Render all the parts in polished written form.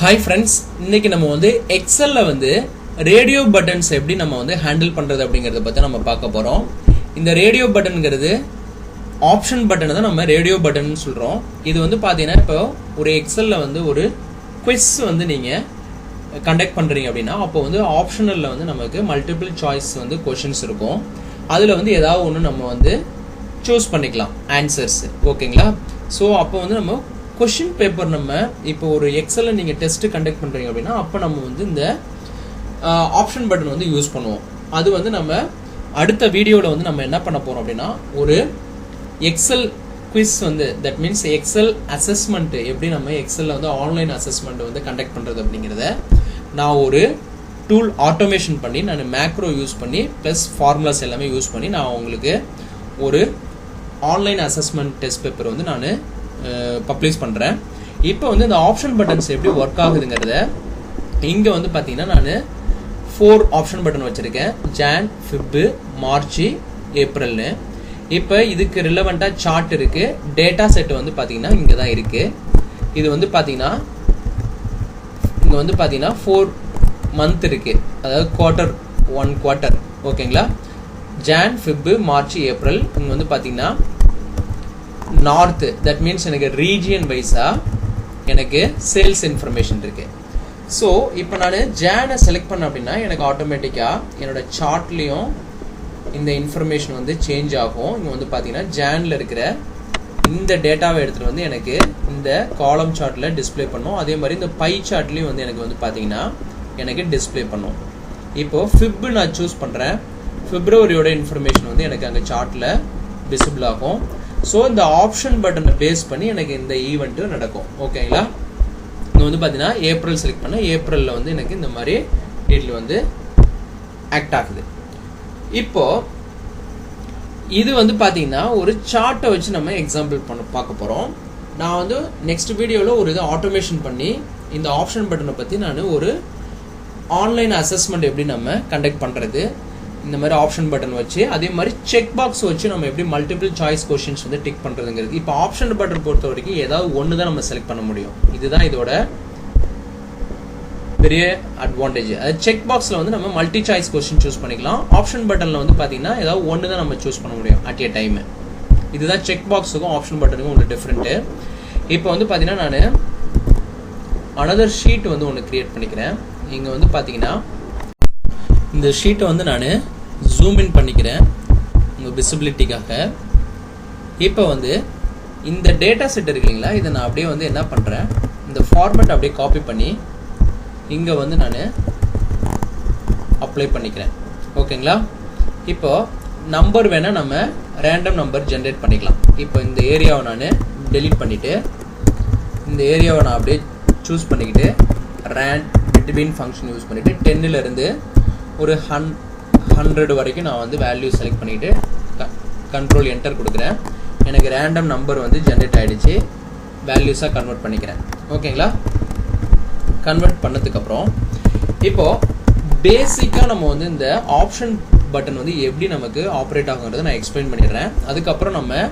Hi friends, இன்னைக்கு நம்ம வந்து எக்ஸல்ல வந்து ரேடியோ பட்டன்ஸ் எப்படி நம்ம வந்து ஹேண்டில் பண்றது அப்படிங்கறத பத்தி நம்ம பார்க்க போறோம். இந்த ரேடியோ பட்டன்ங்கிறது ஆப்ஷன் பட்டன் தான் நம்ம ரேடியோ பட்டன் சொல்றோம். இது வந்து பாத்தீங்கன்னா இப்போ ஒரு எக்ஸல்ல வந்து ஒரு குவிஸ் வந்து நீங்க கண்டக்ட் பண்றீங்க அப்படின்னா அப்போ வந்து ஆப்ஷனல்ல வந்து நமக்கு மல்டிபிள் சாய்ஸ் வந்து क्वेश्चंस இருக்கும். அதுல வந்து ஏதாவது ஒன்று நம்ம வந்து சூஸ் பண்ணிக்கலாம் ஆன்சர்ஸ். ஓகேங்களா? ஸோ அப்போ வந்து நம்ம கொஷின் பேப்பர் நம்ம இப்போ ஒரு எக்ஸல்ல நீங்க டெஸ்ட் கண்டக்ட் பண்றீங்க அப்படின்னா அப்போ நம்ம வந்து இந்த ஆப்ஷன் பட்டன் வந்து யூஸ் பண்ணுவோம். அது வந்து நம்ம அடுத்த வீடியோவில் வந்து நம்ம என்ன பண்ண போறோம் அப்படின்னா ஒரு எக்ஸல் குவிஸ் வந்து தட் மீன்ஸ் எக்ஸல் அசஸ்மெண்ட் எப்படி நம்ம எக்ஸல்ல வந்து ஆன்லைன் அசஸ்மெண்ட் வந்து கண்டக்ட் பண்றது அப்படிங்கிறத நான் ஒரு டூல் ஆட்டோமேஷன் பண்ணி நான் மேக்ரோ யூஸ் பண்ணி ப்ளஸ் ஃபார்முலாஸ் எல்லாமே யூஸ் பண்ணி நான் உங்களுக்கு ஒரு ஆன்லைன் அசஸ்மெண்ட் டெஸ்ட் பேப்பர் வந்து நான் பப்ளிஷ் பண்ணுறேன். இப்போ வந்து இந்த ஆப்ஷன் பட்டன்ஸ் எப்படி ஒர்க் ஆகுதுங்கிறத இங்கே வந்து பார்த்தீங்கன்னா நான் 4 ஆப்ஷன் பட்டன் வச்சுருக்கேன். ஜான், ஃபிப்பு, மார்ச், ஏப்ரல்னு. இப்போ இதுக்கு ரிலவெண்ட்டாக சார்ட் இருக்குது. டேட்டா செட் வந்து பார்த்தீங்கன்னா இங்கே தான் இருக்குது. இது வந்து பார்த்தீங்கன்னா இங்கே வந்து பார்த்தீங்கன்னா 4 மந்த் இருக்குது, அதாவது குவார்ட்டர். ஓகேங்களா? Jan, Feb, March, April. இங்கே வந்து பார்த்தீங்கன்னா நார்த், தட் மீன்ஸ் எனக்கு ரீஜியன் வைஸா எனக்கு சேல்ஸ் இன்ஃபர்மேஷன் இருக்கு. ஸோ இப்போ நான் ஜானை செலக்ட் பண்ண அப்படின்னா எனக்கு ஆட்டோமேட்டிக்காக என்னோட சார்ட்லேயும் இந்த இன்ஃபர்மேஷன் வந்து சேஞ்ச் ஆகும். இங்கே வந்து பார்த்தீங்கன்னா ஜானில் இருக்கிற இந்த டேட்டாவை எடுத்துகிட்டு வந்து எனக்கு இந்த காலம் சார்ட்டில் டிஸ்பிளே பண்ணும். அதே மாதிரி இந்த பை சார்ட்லேயும் வந்து எனக்கு வந்து பார்த்தீங்கன்னா எனக்கு டிஸ்பிளே பண்ணும். இப்போது ஃபிப்பு நான் சூஸ் பண்ணுறேன். பிப்ரவரியோட இன்ஃபர்மேஷன் வந்து எனக்கு அங்கே சார்ட்டில் விசிபிள் ஆகும். ஸோ இந்த ஆப்ஷன் பட்டனை பேஸ் பண்ணி எனக்கு இந்த ஈவெண்ட்டு நடக்கும். ஓகேங்களா? இங்கே வந்து பார்த்தீங்கன்னா ஏப்ரல் செலக்ட் பண்ண ஏப்ரலில் வந்து எனக்கு இந்த மாதிரி டேட்டில் வந்து ஆக்ட் ஆகுது. இப்போ இது வந்து பார்த்தீங்கன்னா ஒரு சார்ட்டை வச்சு நம்ம எக்ஸாம்பிள் பார்க்க போகிறோம். நான் வந்து நெக்ஸ்ட் வீடியோவில் ஒரு இதை ஆட்டோமேஷன் பண்ணி இந்த ஆப்ஷன் பட்டனை பற்றி நான் ஒரு ஆன்லைன் அசஸ்மெண்ட் எப்படி நம்ம கண்டக்ட் பண்ணுறது இந்த மாதிரி ஆப்ஷன் பட்டன் வச்சு அதே மாதிரி செக் பாக்ஸ் வச்சு நம்ம எப்படி மல்டிபிள் சாய்ஸ் கொஸ்டின்ஸ் வந்து டிக் பண்ணுறதுங்கிறது. இப்போ ஆப்ஷன் பட்டன் பொறுத்த வரைக்கும் ஏதாவது ஒன்று தான் நம்ம செலக்ட் பண்ண முடியும். இதுதான் இதோட பெரிய அட்வான்டேஜ். அது செக் பாக்ஸில் வந்து நம்ம மல்டி சாய்ஸ் கொஸ்டின் சூஸ் பண்ணிக்கலாம். ஆப்ஷன் பட்டனில் வந்து பார்த்தீங்கன்னா ஏதாவது ஒன்று தான் நம்ம சூஸ் பண்ண முடியும் அட் ஏ டைம். இதுதான் செக் பாக்ஸுக்கும் ஆப்ஷன் பட்டனுக்கும் உள்ள டிஃப்ரெண்ட்டு. இப்போ வந்து பார்த்தீங்கன்னா நான் அனதர் ஷீட் வந்து ஒன்று கிரியேட் பண்ணிக்கிறேன். இங்கே வந்து பார்த்தீங்கன்னா இந்த ஷீட்டை வந்து நான் ஜூம் இன் பண்ணிக்கிறேன் உங்கள் விசிபிலிட்டிக்காக. இப்போ வந்து இந்த டேட்டா செட் இருக்கு இல்லைங்களா, இதை நான் அப்படியே வந்து என்ன பண்ணுறேன், இந்த ஃபார்மேட் அப்படியே காப்பி பண்ணி இங்கே வந்து நான் அப்ளை பண்ணிக்கிறேன். ஓகேங்களா? இப்போ நம்பர் வேணால் நம்ம ரேண்டம் நம்பர் ஜென்ரேட் பண்ணிக்கலாம். இப்போ இந்த ஏரியாவை நான் டெலீட் பண்ணிவிட்டு இந்த ஏரியாவை நான் அப்படியே சூஸ் பண்ணிக்கிட்டு பிட்வீன் ஃபங்க்ஷன் யூஸ் பண்ணிவிட்டு 10லேருந்து ஒரு 100 வரைக்கும் நான் வந்து வேல்யூ செலக்ட் பண்ணிவிட்டு கண்ட்ரோல் என்டர் கொடுக்குறேன். எனக்கு ரேண்டம் நம்பர் வந்து ஜென்ரேட் ஆகிடுச்சு. வேல்யூஸாக கன்வெர்ட் பண்ணிக்கிறேன். ஓகேங்களா? கன்வெர்ட் பண்ணதுக்கப்புறம் இப்போது பேசிக்காக நம்ம வந்து இந்த ஆப்ஷன் பட்டன் வந்து எப்படி நமக்கு ஆப்ரேட் ஆகுங்கிறத நான் எக்ஸ்பிளைன் பண்ணிடுறேன். அதுக்கப்புறம் நம்ம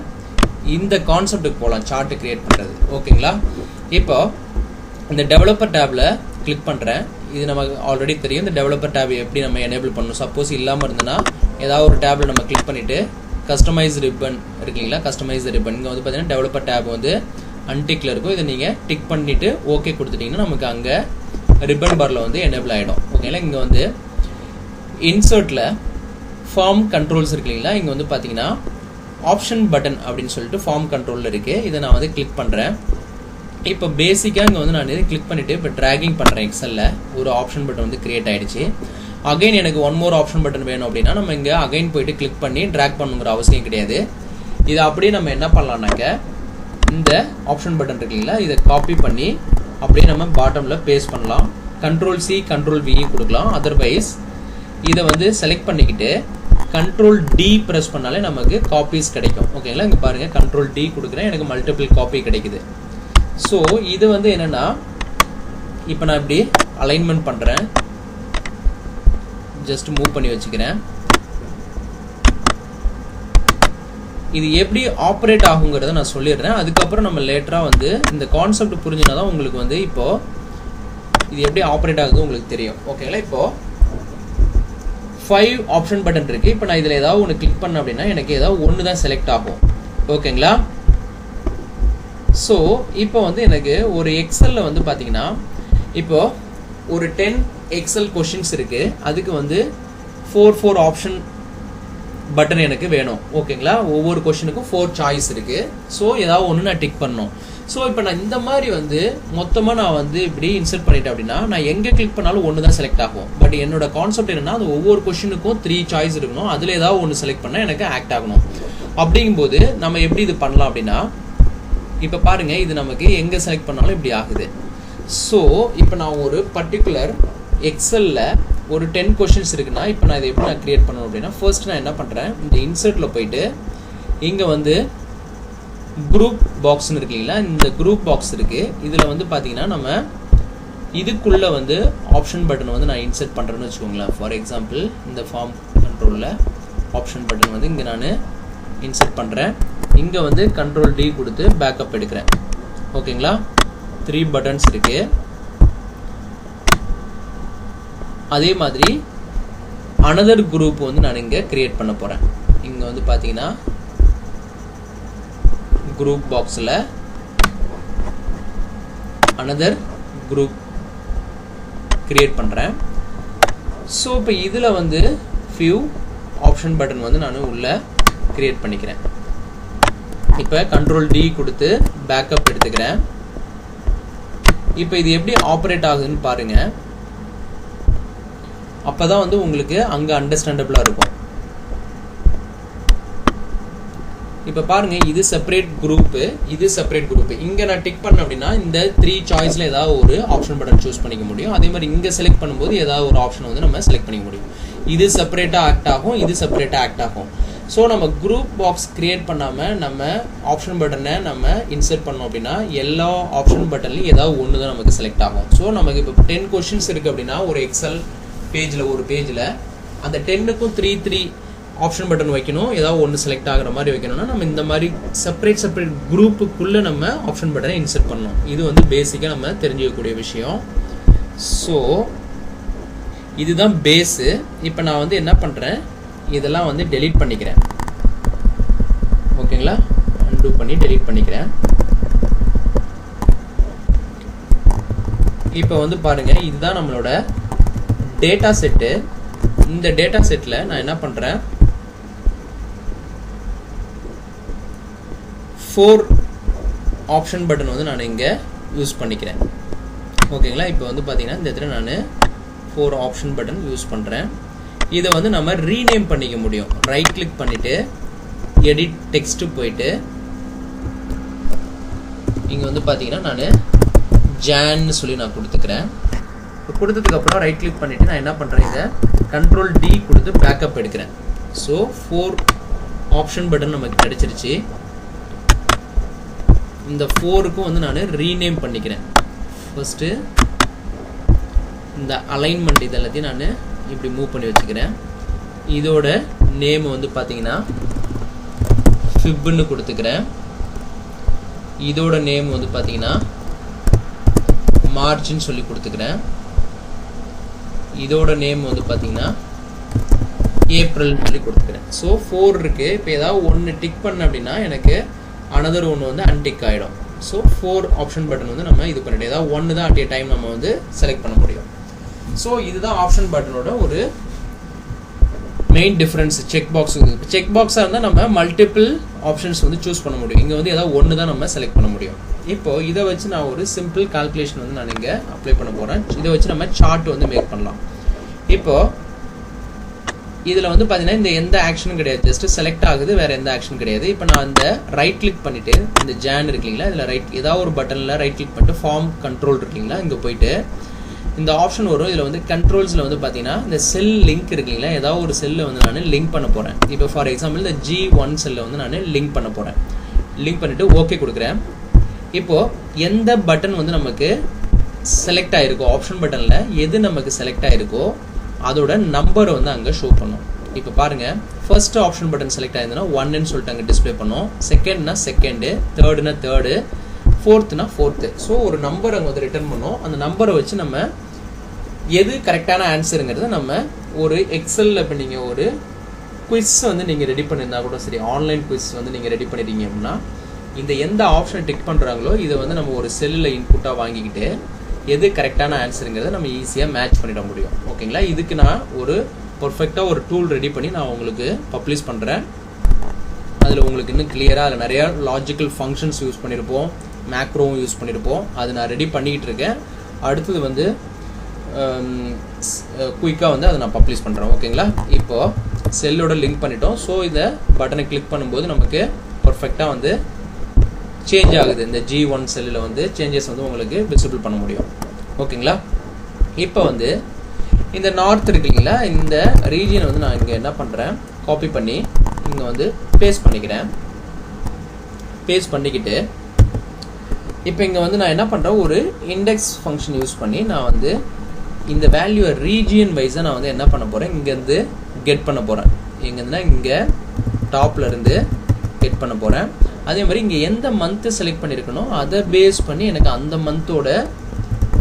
இந்த கான்செப்டுக்கு போகலாம், சார்ட்டு கிரியேட் பண்ணுறது. ஓகேங்களா? இப்போ இந்த டெவலப்பர் டேப்பில் கிளிக் பண்ணுறேன். இது நமக்கு ஆல்ரெடி தெரியும். இந்த டெவலப்பர் டேப் எப்படி நம்ம எனேபிள் பண்ணணும். சப்போஸ் இல்லாமல் இருந்ததுன்னா ஏதாவது ஒரு டேப்பில் நம்ம கிளிக் பண்ணிவிட்டு கஸ்டமைஸ் ரிப்பன் இருக்குங்களா, கஸ்டமைஸ் ரிப்பன் இங்கே வந்து பார்த்தீங்கன்னா டெவலப்பர் டேப் வந்து அன்டிக்கில் இருக்கும். இதை நீங்கள் டிக் பண்ணிவிட்டு ஓகே கொடுத்துட்டிங்கன்னா நமக்கு அங்கே ரிப்பன் பாரில் வந்து எனேபிள் ஆகிடும். ஓகேங்களா? இங்கே வந்து இன்சர்ட்டில் ஃபார்ம் கண்ட்ரோல்ஸ் இருக்கு இல்லைங்களா, இங்கே வந்து பார்த்தீங்கன்னா ஆப்ஷன் பட்டன் அப்படின்னு சொல்லிட்டு ஃபார்ம் கண்ட்ரோலில் இருக்குது. இதை நான் வந்து கிளிக் பண்ணுறேன். இப்போ பேசிக்காக இங்கே வந்து நான் கிளிக் பண்ணிவிட்டு இப்போ ட்ராகிங் பண்ணுறேன். எக்ஸலில் ஒரு ஆப்ஷன் பட்டன் வந்து கிரியேட் ஆகிடுச்சு. அகைன் எனக்கு ஒன் மோர் ஆப்ஷன் பட்டன் வேணும் அப்படின்னா நம்ம இங்கே அகைன் போயிட்டு கிளிக் பண்ணி ட்ராக் பண்ணுங்கிற அவசியம் கிடையாது. இதை அப்படியே நம்ம என்ன பண்ணலாம்னாக்க இந்த ஆப்ஷன் பட்டன் இருக்குங்களா, இதை காப்பி பண்ணி அப்படியே நம்ம பாட்டமில் பேஸ்ட் பண்ணலாம். கண்ட்ரோல் C கண்ட்ரோல் V கொடுக்கலாம். அதர்வைஸ் இதை வந்து செலக்ட் பண்ணிக்கிட்டு கண்ட்ரோல் D ப்ரெஸ் பண்ணாலே நமக்கு காப்பீஸ் கிடைக்கும். ஓகேங்களா? இங்கே பாருங்கள், கண்ட்ரோல் D கொடுக்குறேன், எனக்கு மல்டிபிள் காப்பி கிடைக்குது. ஸோ இது வந்து என்னென்னா இப்போ நான் இப்படி அலைன்மெண்ட் பண்ணுறேன், ஜஸ்ட் மூவ் பண்ணி வச்சுக்கிறேன். இது எப்படி ஆப்ரேட் ஆகுங்கிறத நான் சொல்லிடுறேன். அதுக்கப்புறம் நம்ம லேட்டராக வந்து இந்த கான்செப்ட் புரிஞ்சுனா தான் உங்களுக்கு வந்து இப்போ இது எப்படி ஆப்ரேட் ஆகுது உங்களுக்கு தெரியும். ஓகேங்களா? இப்போ 5 ஆப்ஷன் பட்டன் இருக்கு. இப்போ நான் இதில் ஏதாவது ஒன்று கிளிக் பண்ண அப்படின்னா எனக்கு ஏதாவது ஒன்று தான் செலக்ட் ஆகும். ஓகேங்களா? ஸோ இப்போ வந்து எனக்கு ஒரு எக்ஸலில் வந்து பார்த்தீங்கன்னா இப்போ ஒரு 10 எக்ஸல் கொஷின்ஸ் இருக்கு. அதுக்கு வந்து 4 ஆப்ஷன் பட்டன் எனக்கு வேணும். ஓகேங்களா? ஒவ்வொரு கொஷனுக்கும் 4 சாய்ஸ் இருக்கு. ஸோ ஏதாவது ஒன்று நான் டிக் பண்ணணும். ஸோ இப்போ நான் இந்த மாதிரி வந்து மொத்தமாக நான் வந்து இப்படி இன்சர்ட் பண்ணிட்டேன் அப்படின்னா நான் எங்கே கிளிக் பண்ணாலும் ஒன்று தான் செலக்ட் ஆகும். பட் என்னோட கான்செப்ட் என்னன்னா அது ஒவ்வொரு கொஷனுக்கும் 3 சாய்ஸ் இருக்கணும். அதில் ஏதாவது ஒன்று செலக்ட் பண்ணால் எனக்கு ஆக்ட் ஆகணும். அப்படிங்கும்போது நம்ம எப்படி இது பண்ணலாம் அப்படின்னா இப்போ பாருங்க, இது நமக்கு எங்கே செலக்ட் பண்ணாலும் இப்படி ஆகுது. ஸோ இப்போ நான் ஒரு பர்டிகுலர் எக்ஸலில் ஒரு 10 கொஷின்ஸ் இருக்குன்னா இப்போ நான் இதை எப்படி நான் கிரியேட் பண்ணணும் அப்படின்னா ஃபர்ஸ்ட் நான் என்ன பண்ணுறேன், இந்த இன்சர்ட்டில் போயிட்டு இங்கே வந்து குரூப் பாக்ஸ்னு இருக்கு இல்லைங்களா, இந்த குரூப் பாக்ஸ் இருக்குது. இதில் வந்து பார்த்தீங்கன்னா நம்ம இதுக்குள்ளே வந்து ஆப்ஷன் பட்டன் வந்து நான் இன்சர்ட் பண்ணுறேன்னு வச்சுக்கோங்களேன். ஃபார் எக்ஸாம்பிள் இந்த ஃபார்ம் கண்ட்ரோலில் ஆப்ஷன் பட்டன் வந்து இங்கே நான் இன்சர்ட் பண்ணுறேன். இங்கே வந்து கண்ட்ரோல் D கொடுத்து பேக்கப் எடுக்கிறேன். ஓகேங்களா? 3 பட்டன்ஸ் இருக்கு. அதே மாதிரி அனதர் குரூப் வந்து நான் இங்கே கிரியேட் பண்ண போகிறேன். இங்கே வந்து பார்த்தீங்கன்னா குரூப் பாக்ஸில் அனதர் குரூப் கிரியேட் பண்ணுறேன். ஸோ இப்போ இதில் வந்து ஃபியூ ஆப்ஷன் பட்டன் வந்து நான் உள்ளே கிரியேட் பண்ணிக்கிறேன். இப்போ கண்ட்ரோல் D கொடுத்து பேக்கப் எடுத்துக்கிறேன். இப்போ இது எப்படி ஆப்ரேட் ஆகுதுன்னு பாருங்க. அப்பதான் வந்து உங்களுக்கு அங்க அண்டர்ஸ்டாண்டபிளா இருக்கும். இப்போ பாருங்க, இது செப்பரேட் குரூப், இது செப்பரேட் குரூப். இங்க நான் டிக் பண்ண அப்படின்னா இந்த 3 சாய்ஸ்ல ஏதாவது ஒரு ஆப்ஷன் பட்டன் சூஸ் பண்ணிக்க முடியும். அதே மாதிரி இங்க செலக்ட் பண்ணும்போது ஏதாவது ஒரு ஆப்ஷன் வந்து நம்ம செலக்ட் பண்ணிக்க முடியும். இது செப்பரேட்டா ஆக்ட் ஆகும், இது செப்பரேட்டா ஆக்ட் ஆகும். ஸோ நம்ம குரூப் பாக்ஸ் கிரியேட் பண்ணாமல் நம்ம ஆப்ஷன் பட்டனை நம்ம இன்சர்ட் பண்ணோம் அப்படின்னா எல்லா ஆப்ஷன் பட்டன்லையும் ஏதாவது ஒன்று தான் நமக்கு செலக்ட் ஆகும். ஸோ நமக்கு இப்போ 10 கொஷின்ஸ் இருக்குது அப்படின்னா ஒரு எக்ஸல் பேஜில் ஒரு பேஜில் அந்த 10க்கும் 3 ஆப்ஷன் பட்டன் வைக்கணும். ஏதாவது ஒன்று செலக்ட் ஆகிற மாதிரி வைக்கணும்னா நம்ம இந்த மாதிரி செப்பரேட் குரூப்புக்குள்ளே நம்ம ஆப்ஷன் பட்டனை இன்சர்ட் பண்ணணும். இது வந்து பேசிக்காக நம்ம தெரிஞ்சுக்கக்கூடிய விஷயம். ஸோ இதுதான் பேஸு. இப்போ நான் வந்து என்ன பண்ணுறேன், இதெல்லாம் வந்து டெலீட் பண்ணிக்கிறேன். ஓகேங்களா? அன்டூ பண்ணி டெலீட் பண்ணிக்கிறேன். இப்போ வந்து பாருங்க, இதுதான் நம்மளோட டேட்டா செட்டு. இந்த டேட்டா செட்டில் நான் என்ன பண்ணுறேன், 4 ஆப்ஷன் பட்டன் வந்து நான் இங்கே யூஸ் பண்ணிக்கிறேன். ஓகேங்களா? இப்போ வந்து பார்த்தீங்கன்னா இந்த இடத்துல நான் 4 ஆப்ஷன் பட்டன் யூஸ் பண்ணுறேன். இதை வந்து நம்ம ரீநேம் பண்ணிக்க முடியும். ரைட் கிளிக் பண்ணிட்டு எடிட் டெக்ஸ்ட் போயிட்டு இங்கே வந்து பார்த்தீங்கன்னா நான் ஜான்னு சொல்லி நான் கொடுத்துக்கிறேன். கொடுத்ததுக்கப்புறம் ரைட் கிளிக் பண்ணிட்டு நான் என்ன பண்ணுறேன், இதை கண்ட்ரோல் D கொடுத்து பேக்கப் எடுக்கிறேன். ஸோ 4 ஆப்ஷன் பட்டன் நமக்கு கிடைச்சிருச்சு. இந்த 4க்கும் வந்து நான் ரீநேம் பண்ணிக்கிறேன். ஃபர்ஸ்ட்டு இந்த அலைன்மெண்ட் இது எல்லாத்தையும் நான் இப்படி மூவ் பண்ணி வச்சுக்கிறேன். இதோட நேம் வந்து பார்த்தீங்கன்னா ஃபிப்னு கொடுத்துக்கிறேன். இதோட நேம் வந்து பார்த்தீங்கன்னா மார்ஜின் சொல்லி கொடுத்துக்கிறேன். இதோட நேம் வந்து பார்த்தீங்கன்னா ஏப்ரல் சொல்லி கொடுத்துக்கிறேன். ஸோ 4 இருக்குது. இப்போ ஏதாவது ஒன்று டிக் பண்ண அப்படின்னா எனக்கு அனதர் ஒன்று வந்து அன்டிக் ஆகிடும். ஸோ 4 ஆப்ஷன் பட்டன் வந்து நம்ம இது பண்ணிட்டு ஏதாவது ஒன்று தான் அட் ஏ டைம் நம்ம வந்து செலக்ட் பண்ண முடியும். ஸோ இதுதான் ஆப்ஷன் பட்டனோட ஒரு main difference. Check box, check பாக்ஸாக இருந்தால் நம்ம மல்டிபிள் ஆப்ஷன்ஸ் வந்து சூஸ் பண்ண முடியும். இங்கே வந்து ஏதாவது ஒன்று தான் நம்ம செலக்ட் பண்ண முடியும். இப்போ இதை வச்சு நான் ஒரு சிம்பிள் கால்குலேஷன் வந்து நான் இங்கே அப்ளை பண்ண போகிறேன். இதை வச்சு நம்ம சார்ட் வந்து மேக் பண்ணலாம். இப்போ இதில் வந்து பார்த்தீங்கன்னா இந்த எந்த ஆக்ஷனும் கிடையாது, ஜஸ்ட் செலக்ட் ஆகுது, வேறு எந்த ஆக்ஷன் கிடையாது. இப்போ நான் இந்த ரைட் கிளிக் பண்ணிவிட்டு இந்த ஜான் இருக்குங்களா, இதில் ரைட் ஏதாவது ஒரு பட்டனில் ரைட் கிளிக் பண்ணிட்டு ஃபார்ம் கண்ட்ரோல் இருக்குங்களா, இங்கே போயிட்டு இந்த ஆப்ஷன் வரும். இதில் வந்து கண்ட்ரோல்ஸில் வந்து பார்த்தீங்கன்னா இந்த செல் லிங்க் இருக்குங்களா, ஏதாவது ஒரு செல்லை வந்து நான் லிங்க் பண்ண போகிறேன். இப்போ ஃபார் எக்ஸாம்பிள் இந்த G1 செல்லை வந்து நான் லிங்க் பண்ண போகிறேன். லிங்க் பண்ணிவிட்டு ஓகே கொடுக்குறேன். இப்போது எந்த பட்டன் வந்து நமக்கு செலக்ட் ஆகிருக்கோ, ஆப்ஷன் பட்டனில் எது நமக்கு செலக்ட் ஆகிருக்கோ அதோட நம்பரை வந்து அங்கே ஷோ பண்ணும். இப்போ பாருங்கள், ஃபர்ஸ்ட் ஆப்ஷன் பட்டன் செலக்ட் ஆயிருந்ததுன்னா 1ன்னு சொல்லிட்டு அங்கே டிஸ்பிளே பண்ணும், செகண்ட்னா செகண்டு, தேர்டுனா தேர்டு, ஃபோர்த்துனா ஃபோர்த்து. ஸோ ஒரு நம்பர் அங்கே வந்து ரிட்டர்ன் பண்ணோம். அந்த நம்பரை வச்சு நம்ம எது கரெக்டான ஆன்சருங்கிறத நம்ம ஒரு எக்ஸலில் இப்போ நீங்கள் ஒரு குவிஸ் வந்து நீங்கள் ரெடி பண்ணியிருந்தா கூட சரி, ஆன்லைன் குவிஸ் வந்து நீங்கள் ரெடி பண்ணிட்டீங்க அப்படின்னா இந்த எந்த ஆப்ஷனை டிக் பண்ணுறாங்களோ இதை வந்து நம்ம ஒரு செல்லில் இன்புட்டாக வாங்கிக்கிட்டு எது கரெக்டான ஆன்சருங்கிறத நம்ம ஈஸியாக மேட்ச் பண்ணிட முடியும். ஓகேங்களா? இதுக்கு நான் ஒரு பர்ஃபெக்டாக ஒரு டூல் ரெடி பண்ணி நான் உங்களுக்கு பப்ளிஷ் பண்ணுறேன். அதில் உங்களுக்கு இன்னும் கிளியராக அதில் நிறையா லாஜிக்கல் ஃபங்க்ஷன்ஸ் யூஸ் பண்ணியிருப்போம், மேக்ரோவும் யூஸ் பண்ணியிருப்போம். அது நான் ரெடி பண்ணிக்கிட்டு இருக்கேன். அடுத்தது வந்து குயிக்காக வந்து அதை நான் பப்ளிஷ் பண்ணுறேன். ஓகேங்களா? இப்போது செல்லோட லிங்க் பண்ணிட்டோம். ஸோ இதை பட்டனை கிளிக் பண்ணும்போது நமக்கு பர்ஃபெக்டாக வந்து சேஞ்ச் ஆகுது. இந்த G1 செல்லில் வந்து சேஞ்சஸ் வந்து உங்களுக்கு விசிபிள் பண்ண முடியும். ஓகேங்களா? இப்போ வந்து இந்த நார்த் இருக்கு இல்லைங்களா, இந்த ரீஜியனை வந்து நான் இங்கே என்ன பண்ணுறேன், காப்பி பண்ணி இங்கே வந்து பேஸ்ட் பண்ணிக்கிறேன். பேஸ்ட் பண்ணிக்கிட்டு இப்போ இங்கே வந்து நான் என்ன பண்ணுறேன், ஒரு இண்டெக்ஸ் ஃபங்க்ஷன் யூஸ் பண்ணி நான் வந்து இந்த வேல்யூவை ரீஜியன் வைஸாக நான் வந்து என்ன பண்ண போகிறேன், இங்கேருந்து கெட் பண்ண போகிறேன். எங்கேருந்துன்னா இங்கே டாப்லேருந்து கெட் பண்ண போகிறேன். அதே மாதிரி இங்கே எந்த மந்த்து செலக்ட் பண்ணியிருக்கணும் அதை பேஸ் பண்ணி எனக்கு அந்த மந்தோட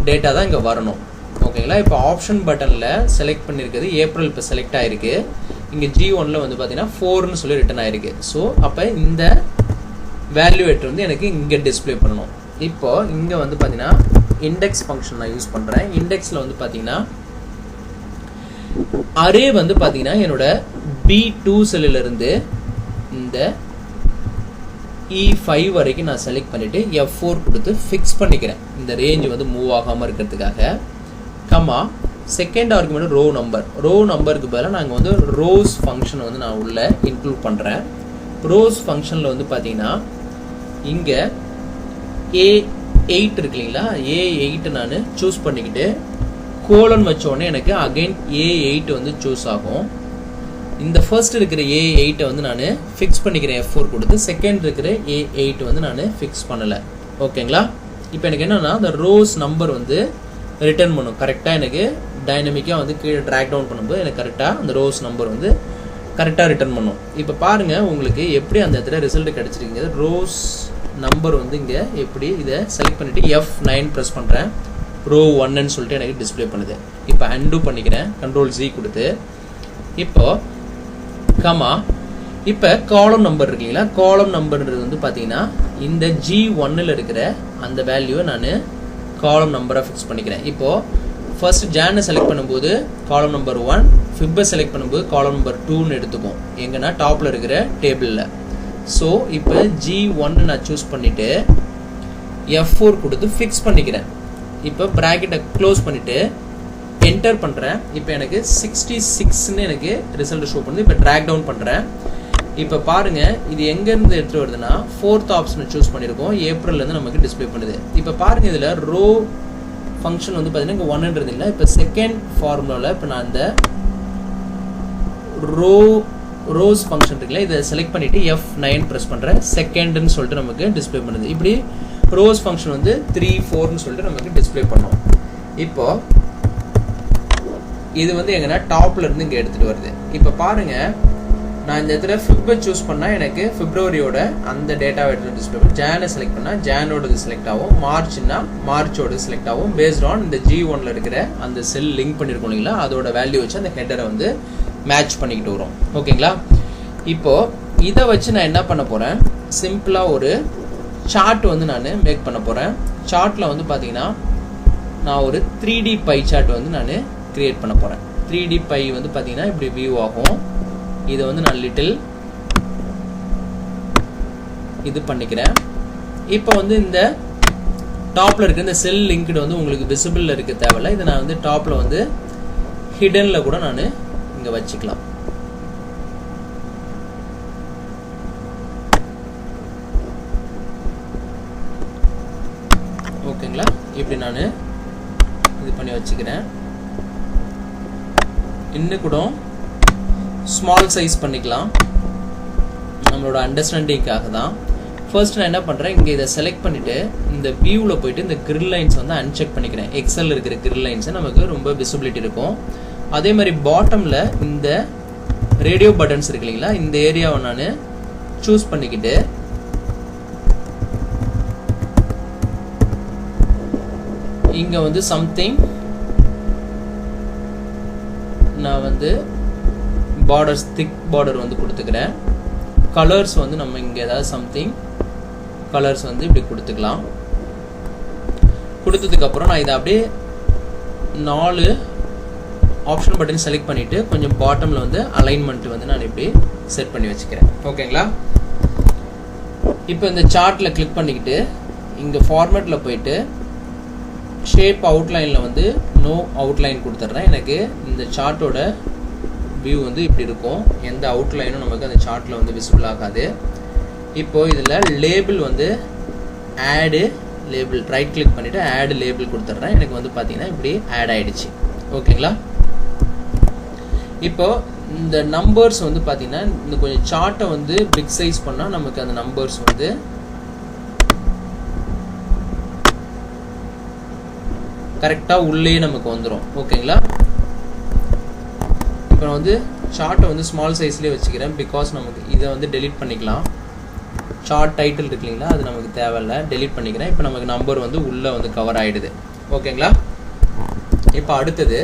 டேட்டா தான் இங்கே வரணும். ஓகேங்களா? இப்போ ஆப்ஷன் பட்டனில் செலக்ட் பண்ணியிருக்கிறது ஏப்ரல் இப்போ செலக்ட் ஆகிருக்கு. இங்கே G1ல் வந்து பார்த்தீங்கன்னா 4ன்னு சொல்லி ரிட்டன் ஆகிருக்கு. ஸோ அப்போ இந்த வேல்யூவேட்டர் வந்து எனக்கு இங்கே டிஸ்பிளே பண்ணணும். இப்போ இங்கே வந்து பார்த்தீங்கன்னா இண்டெக்ஸ் ஃபங்க்ஷன் நான் யூஸ் பண்ணுறேன். இண்டெக்ஸில் வந்து பார்த்தீங்கன்னா அரே வந்து பார்த்தீங்கன்னா என்னோட B2 செல்லிலிருந்து இந்த E5 வரைக்கும் நான் செலக்ட் பண்ணிவிட்டு F4 கொடுத்து ஃபிக்ஸ் பண்ணிக்கிறேன். இந்த ரேஞ்ச் வந்து மூவ் ஆகாமல் இருக்கிறதுக்காக. கம்மா செகண்ட் ஆர்குமெண்ட் ரோ நம்பருக்கு பதிலாக நாங்கள் வந்து ரோஸ் ஃபங்க்ஷன் வந்து நான் உள்ள இன்க்ளூட் பண்ணுறேன். ரோஸ் ஃபங்க்ஷனில் வந்து பார்த்தீங்கன்னா இங்கே A8 இருக்கு இல்லைங்களா, A8 நான் சூஸ் பண்ணிக்கிட்டு கோலன் வச்சோடனே எனக்கு அகைன் A8 வந்து சூஸ் ஆகும். இந்த ஃபர்ஸ்ட் இருக்கிற A8 வந்து நான் ஃபிக்ஸ் பண்ணிக்கிறேன் F4 கொடுத்து. செகண்ட் இருக்கிற A8 வந்து நான் ஃபிக்ஸ் பண்ணலை. ஓகேங்களா? இப்போ எனக்கு என்னன்னா அந்த ரோஸ் நம்பர் வந்து ரிட்டர்ன் பண்ணும். கரெக்டாக எனக்கு டைனமிக்காக வந்து கீழே ட்ராக் டவுன் பண்ணும்போது எனக்கு கரெக்டாக அந்த ரோஸ் நம்பர் வந்து கரெக்டாக ரிட்டர்ன் பண்ணும். இப்போ பாருங்கள் உங்களுக்கு எப்படி அந்த இடத்துல ரிசல்ட் கிடச்சிருக்கீங்க. ரோஸ் நம்பர் வந்து இங்கே எப்படி இதை செலக்ட் பண்ணிவிட்டு F9 ப்ரெஸ் பண்ணுறேன். ரோ 1ன்னு சொல்லிட்டு எனக்கு டிஸ்பிளே பண்ணுது. இப்போ அன்டூ பண்ணிக்கிறேன், Ctrl Z கொடுத்து. இப்போ கமா இப்போ காலம் நம்பர் இருக்குங்களா, காலம் நம்பர்ன்றது வந்து பார்த்தீங்கன்னா இந்த G1ல் இருக்கிற அந்த வேல்யூவை நான் காலம் நம்பராக ஃபிக்ஸ் பண்ணிக்கிறேன். இப்போது ஃபர்ஸ்ட் ஜானை செலக்ட் பண்ணும்போது காலம் நம்பர் 1, ஃபிப்பை செலக்ட் பண்ணும்போது காலம் நம்பர் 2ன்னு எடுத்துக்கும். எங்கன்னா டாப்பில் இருக்கிற டேபிளில். ஸோ இப்போ G1 நான் சூஸ் பண்ணிவிட்டு F4 கொடுத்து ஃபிக்ஸ் பண்ணிக்கிறேன். இப்போ ப்ராக்கெட்டை க்ளோஸ் பண்ணிவிட்டு என்டர் பண்ணுறேன். இப்போ எனக்கு 66ன்னு எனக்கு ரிசல்ட் ஷோ பண்ணுது. இப்போ ட்ராக் டவுன் பண்ணுறேன். இப்போ பாருங்கள் இது எங்கேருந்து எடுத்துகிட்டு வருதுன்னா 4th ஆப்ஷனை சூஸ் பண்ணியிருக்கோம். ஏப்ரல்லேருந்து நமக்கு டிஸ்பிளே பண்ணுது. இப்போ பாருங்கள் இதில் ரோ ஃபங்க்ஷன் வந்து பார்த்தீங்கன்னா இங்கே 1ன்றது இல்லை. இப்போ செகண்ட் ஃபார்முலாவில் இப்போ நான் இந்த ரோஸ் ஃபங்க்ஷன் இருக்குல்ல, இதை செலக்ட் பண்ணிவிட்டு F9 ப்ரெஸ் பண்ணுறேன். செகண்ட்னு சொல்லிட்டு நமக்கு டிஸ்பிளே பண்ணுது. இப்படி ரோஸ் ஃபங்க்ஷன் வந்து 3, 4ன்னு சொல்லிட்டு நமக்கு டிஸ்பிளே பண்ணோம். இப்போது இது வந்து எங்கன்னா டாப்லேருந்து இங்கே எடுத்துகிட்டு வருது. இப்போ பாருங்கள் நான் இந்த இடத்துல ஃபிப்பை சூஸ் பண்ணால் எனக்கு பிப்ரவரியோட அந்த டேட்டாவை எடுத்து டிஸ்பிளே பண்ணும். ஜானை செலக்ட் பண்ணால் ஜானோடது செலக்ட் ஆகும். மார்ச்னா மார்ச்சோட செலக்ட் ஆகும். பேஸ்ட் ஆன் இந்த G1ல் இருக்கிற அந்த செல் லிங்க் பண்ணியிருக்கோம் இல்லைங்களா, அதோட வேல்யூ வச்சு அந்த ஹெட்டரை வந்து மேட்ச் பண்ணிக்கிட்டு வரும். ஓகேங்களா? இப்போது இதை வச்சு நான் என்ன பண்ண போகிறேன், சிம்பிளாக ஒரு சார்ட் வந்து நான் மேக் பண்ண போகிறேன். சார்ட்டில் வந்து பார்த்தீங்கன்னா நான் ஒரு 3D பை சார்ட் வந்து நான் கிரியேட் பண்ண போகிறேன். 3D பை வந்து பார்த்தீங்கன்னா இப்படி வியூ ஆகும். இதை வந்து நான் லிட்டில் இது பண்ணிக்கிறேன். இப்போ வந்து இந்த டாப்பில் இருக்க இந்த செல் லிங்க்டு வந்து உங்களுக்கு விசிபிளில் இருக்க தேவையில்லை. இதை நான் வந்து டாப்பில் வந்து ஹிடனில் கூட நான் இங்கே வச்சுக்கலாம். ஓகேங்களா? இப்படி நான் இது பண்ணி வச்சுக்கிறேன். இன்னும் கூட ஸ்மால் சைஸ் பண்ணிக்கலாம், நம்மளோட அண்டர்ஸ்டாண்டிங்காக தான். ஃபர்ஸ்ட் நான் என்ன பண்ணுறேன், இங்கே இதை செலக்ட் பண்ணிவிட்டு இந்த வியூவில் போயிட்டு இந்த கிரில் லைன்ஸ் வந்து அன்செக் பண்ணிக்கிறேன். எக்ஸல் இருக்கிற கிரில் லைன்ஸை நமக்கு ரொம்ப விசிபிலிட்டி இருக்கும். அதே மாதிரி பாட்டமில் இந்த ரேடியோ பட்டன்ஸ் இருக்கு இல்லைங்களா, இந்த ஏரியாவை நான் சூஸ் பண்ணிக்கிட்டு இங்கே வந்து சம்திங் நான் வந்து பார்டர்ஸ் திக் பார்டர் வந்து கொடுத்துக்கிறேன். கலர்ஸ் வந்து நம்ம இங்கே ஏதாவது சம்திங் கலர்ஸ் வந்து இப்படி கொடுத்துக்கலாம். கொடுத்ததுக்கப்புறம் நான் இதை அப்படியே 4 ஆப்ஷன் பட்டன் செலக்ட் பண்ணிவிட்டு கொஞ்சம் பாட்டமில் வந்து அலைன்மெண்ட் வந்து நான் இப்படி செட் பண்ணி வச்சுக்கிறேன். ஓகேங்களா? இப்போ இந்த சார்ட்டில் கிளிக் பண்ணிக்கிட்டு இங்கே ஃபார்மேட்டில் போயிட்டு ஷேப் அவுட்லைனில் வந்து நோ அவுட்லைன் கொடுத்துட்றேன். எனக்கு இந்த சார்ட்டோட வியூ வந்து இப்படி இருக்கும். எந்த அவுட்லைனும் நமக்கு அந்த சார்ட்டில் வந்து விசிபிள் ஆகாது. இப்போது இதில் லேபிள் வந்து ஆடு லேபிள் ரைட் கிளிக் பண்ணிவிட்டு ஆடு லேபிள் கொடுத்துட்றேன். எனக்கு வந்து பார்த்தீங்கன்னா இப்படி ஆட் ஆகிடுச்சு. ஓகேங்களா? இப்போ இந்த நம்பர்ஸ் வந்து பார்த்தீங்கன்னா இந்த கொஞ்சம் சார்ட்டை வந்து பிக் சைஸ் பண்ணால் நமக்கு அந்த நம்பர்ஸ் வந்து கரெக்டாக உள்ளே நமக்கு வந்துடும். ஓகேங்களா? இப்போ நான் வந்து சார்ட்டை வந்து ஸ்மால் சைஸ்லேயே வச்சுக்கிறேன். பிகாஸ் நமக்கு இதை வந்து டெலீட் பண்ணிக்கலாம். சார்ட் டைட்டில் இருக்கு இல்லைங்களா, அது நமக்கு தேவையில்லை, டெலீட் பண்ணிக்கிறேன். இப்போ நமக்கு நம்பர் வந்து உள்ளே வந்து கவர் ஆகிடுது. ஓகேங்களா? இப்போ அடுத்தது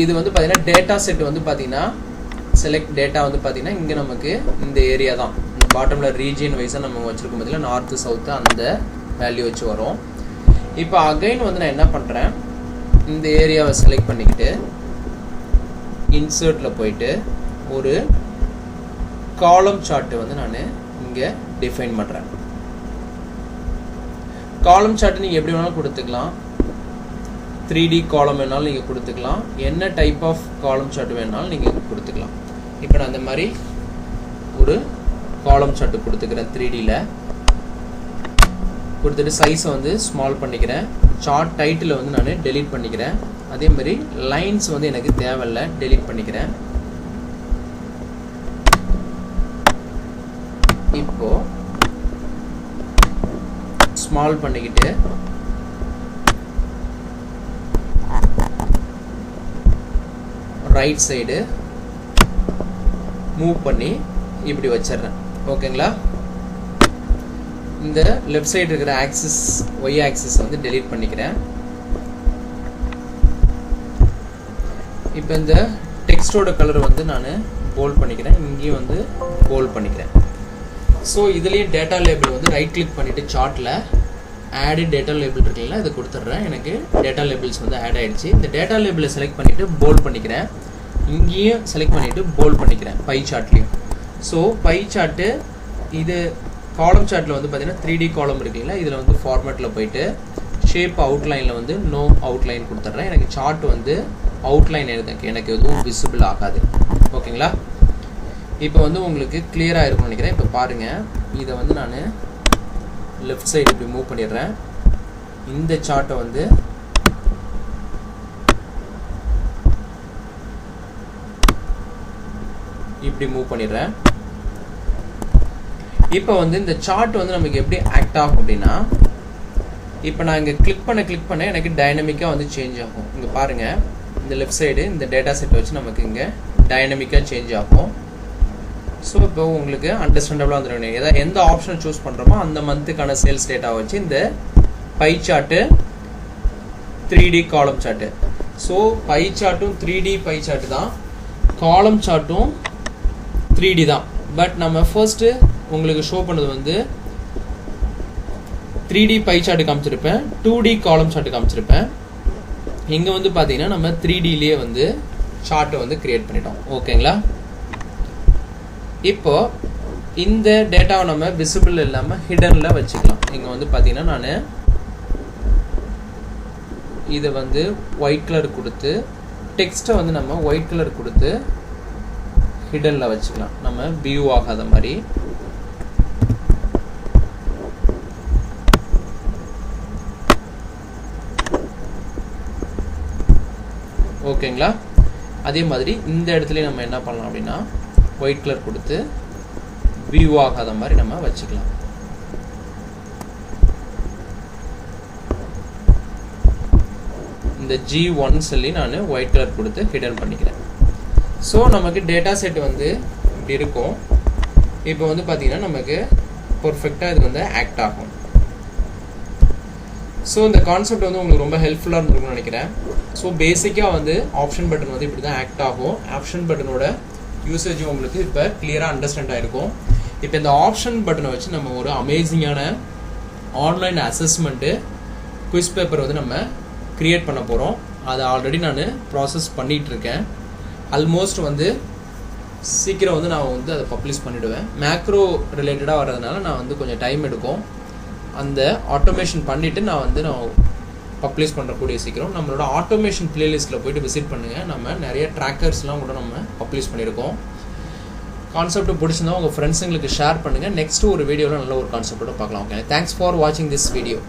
இது வந்து பார்த்தீங்கன்னா டேட்டா செட் வந்து பார்த்தீங்கன்னா செலக்ட் டேட்டா வந்து பார்த்தீங்கன்னா இங்கே நமக்கு இந்த ஏரியா தான், இந்த பாட்டமில் ரீஜியன் வைஸாக நம்ம வச்சுருக்கும் பார்த்தீங்கன்னா நார்த்து சவுத்து அந்த வேல்யூ வச்சு வரும். இப்போ அகைன் வந்து நான் என்ன பண்ணுறேன், இந்த ஏரியாவை செலக்ட் பண்ணிக்கிட்டு இன்சர்ட்டில் போயிட்டு ஒரு காலம் சார்ட்டு வந்து நான் இங்கே டிஃபைன் பண்ணுறேன். காலம் சார்ட்டு நீங்கள் எப்படி வேணாலும் கொடுத்துக்கலாம். 3D காலம் வேணாலும் நீங்கள் கொடுத்துக்கலாம். என்ன டைப் ஆஃப் காலம் சார்ட் வேணாலும் நீங்கள் கொடுத்துக்கலாம். இப்போ நான் அந்த மாதிரி ஒரு காலம் சார்ட்டு கொடுத்துக்கிறேன். 3Dயில் கொடுத்துட்டு சைஸை வந்து ஸ்மால் பண்ணிக்கிறேன். சார்ட் டைட்டில் வந்து நான் டெலீட் பண்ணிக்கிறேன். அதே மாதிரி லைன்ஸ் வந்து எனக்கு தேவையில்லை, டெலீட் பண்ணிக்கிறேன். இப்போ ஸ்மால் பண்ணிக்கிட்டு ரைட் சைடு மூவ் பண்ணி இப்படி வச்சிடுறேன். ஓகேங்களா? இந்த லெஃப்ட் சைடு இருக்கிற ஆக்சிஸ் ஒய் ஆக்சிஸ் வந்து டெலீட் பண்ணிக்கிறேன். இப்போ இந்த டெக்ஸ்டோட கலர் வந்து நான் போல்ட் பண்ணிக்கிறேன். இங்கேயும் வந்து போல்ட் பண்ணிக்கிறேன். ஸோ இதுலேயும் டேட்டா லேபிள் வந்து ரைட் கிளிக் பண்ணிவிட்டு சார்ட்டில் ஆடு டேட்டா லேபிள் இருக்குல்ல, இதை கொடுத்துட்றேன். எனக்கு டேட்டா லேபிள்ஸ் வந்து ஆட் ஆகிடுச்சு. இந்த டேட்டா லேபிளை செலக்ட் பண்ணிவிட்டு போல்ட் பண்ணிக்கிறேன். இங்கேயும் செலக்ட் பண்ணிவிட்டு போல்ட் பண்ணிக்கிறேன் பை சார்ட்லேயும். ஸோ பை சார்ட்டு இது காலம் சார்ட்டில் வந்து பார்த்தீங்கன்னா 3D காலம் இருக்குங்களா, இதில் வந்து ஃபார்மேட்டில் போயிட்டு ஷேப் அவுட்லைனில் வந்து நோ அவுட்லைன் கொடுத்துட்றேன். எனக்கு சார்ட் வந்து அவுட்லைன் எனக்கு எதுவும் விசிபிள் ஆகாது. ஓகேங்களா? இப்போ வந்து உங்களுக்கு கிளியராக இருக்கும்னு நினைக்கிறேன். இப்போ பாருங்கள், இதை வந்து நான் லெஃப்ட் சைடு இப்படி மூவ் பண்ணிடுறேன். இந்த சார்ட்டை வந்து இப்படி மூவ் பண்ணிடுறேன். இப்போ வந்து இந்த சார்ட் வந்து நமக்கு எப்படி ஆக்ட் ஆகும் அப்படின்னா, இப்போ நான் இங்கே கிளிக் பண்ண எனக்கு டைனமிக்காக வந்து சேஞ்ச் ஆகும். இங்கே பாருங்கள், இந்த லெஃப்ட் சைடு இந்த டேட்டா செட்டை வச்சு நமக்கு இங்கே டைனமிக்காக சேஞ்ச் ஆகும். ஸோ இப்போ உங்களுக்கு அண்டர்ஸ்டாண்டபிளாக வந்துடும். ஏதாவது எந்த ஆப்ஷனை சூஸ் பண்ணுறோமோ அந்த மந்த்துக்கான சேல்ஸ் டேட்டா வச்சு இந்த by chart 3D column chart. So pie சார்ட்டும் 3D பை சார்ட்டு தான், காலம் சார்ட்டும் 3D தான். பட் நம்ம ஃபர்ஸ்ட்டு உங்களுக்கு ஷோ பண்ணது வந்து 3D பை சார்ட்டு காமிச்சிருப்பேன், 2D காலம் சார்ட்டு காமிச்சிருப்பேன். இங்கே வந்து பார்த்தீங்கன்னா நம்ம 3Dலேயே வந்து சார்ட்டை வந்து கிரியேட் பண்ணிட்டோம். ஓகேங்களா? இப்போ இந்த டேட்டாவை நம்ம விசிபிள் இல்லாமல் ஹிடனில் வச்சுக்கலாம். இங்கே வந்து பார்த்தீங்கன்னா நான் இதை வந்து ஒயிட் கலர் கொடுத்து டெக்ஸ்ட்டை வந்து நம்ம ஒயிட் கலர் கொடுத்து ஹிடனில் வச்சுக்கலாம், நம்ம வியூ ஆகாத மாதிரி. ஓகேங்களா? அதே மாதிரி இந்த இடத்துல நம்ம என்ன பண்ணலாம் அப்படின்னா ஒயிட் கலர் கொடுத்து வியூ ஆகாத மாதிரி நம்ம வச்சுக்கலாம். இந்த G1 சொல்லி நான் ஒயிட் கலர் கொடுத்து ஹிடன் பண்ணிக்கிறேன். ஸோ நமக்கு டேட்டா செட் வந்து இப்படி இருக்கும். இப்போ வந்து பார்த்தீங்கன்னா நமக்கு பர்ஃபெக்டாக இது வந்து ஆக்ட் ஆகும். ஸோ இந்த கான்செப்ட் வந்து உங்களுக்கு ரொம்ப ஹெல்ப்ஃபுல்லாக இருந்திருக்கும்னு நினைக்கிறேன். ஸோ பேசிக்காக வந்து ஆப்ஷன் பட்டன் வந்து இப்படி தான் ஆக்ட் ஆகும். ஆப்ஷன் பட்டனோட யூசேஜும் உங்களுக்கு இப்போ கிளியராக அண்டர்ஸ்டாண்ட் ஆகிருக்கும். இப்போ இந்த ஆப்ஷன் பட்டனை வச்சு நம்ம ஒரு அமேசிங்கான ஆன்லைன் அசஸ்மெண்ட்டு குவிஸ் பேப்பர் வந்து நம்ம க்ரியேட் பண்ண போகிறோம். அதை ஆல்ரெடி நான் ப்ராசஸ் பண்ணிகிட்ருக்கேன். ஆல்மோஸ்ட் வந்து சீக்கிரம் வந்து நான் வந்து அதை பப்ளிஷ் பண்ணிவிடுவேன். மேக்ரோ ரிலேட்டடாக வர்றதுனால நான் வந்து கொஞ்சம் டைம் எடுக்கும். அந்த ஆட்டோமேஷன் பண்ணிவிட்டு நான் பப்ளிஷ் பண்ணுறக்கூடிய சீக்கிரம். நம்மளோட ஆட்டோமேஷன் பிளேலிஸ்ட்டில் போய்ட்டு விசிட் பண்ணுங்கள். நம்ம நிறைய ட்ராக்கர்ஸ்லாம் கூட நம்ம பப்ளிஷ் பண்ணியிருக்கோம். கான்செப்ட் பிடிச்சிருந்தா உங்கள் ஃப்ரெண்ட்ஸுங்களுக்கு ஷேர் பண்ணுங்கள். நெக்ஸ்ட்டு ஒரு வீடியோவில் நல்ல ஒரு கான்செப்டோட பார்க்கலாம். ஓகே, தேங்க்ஸ் ஃபார் வாட்சிங் திஸ் வீடியோ.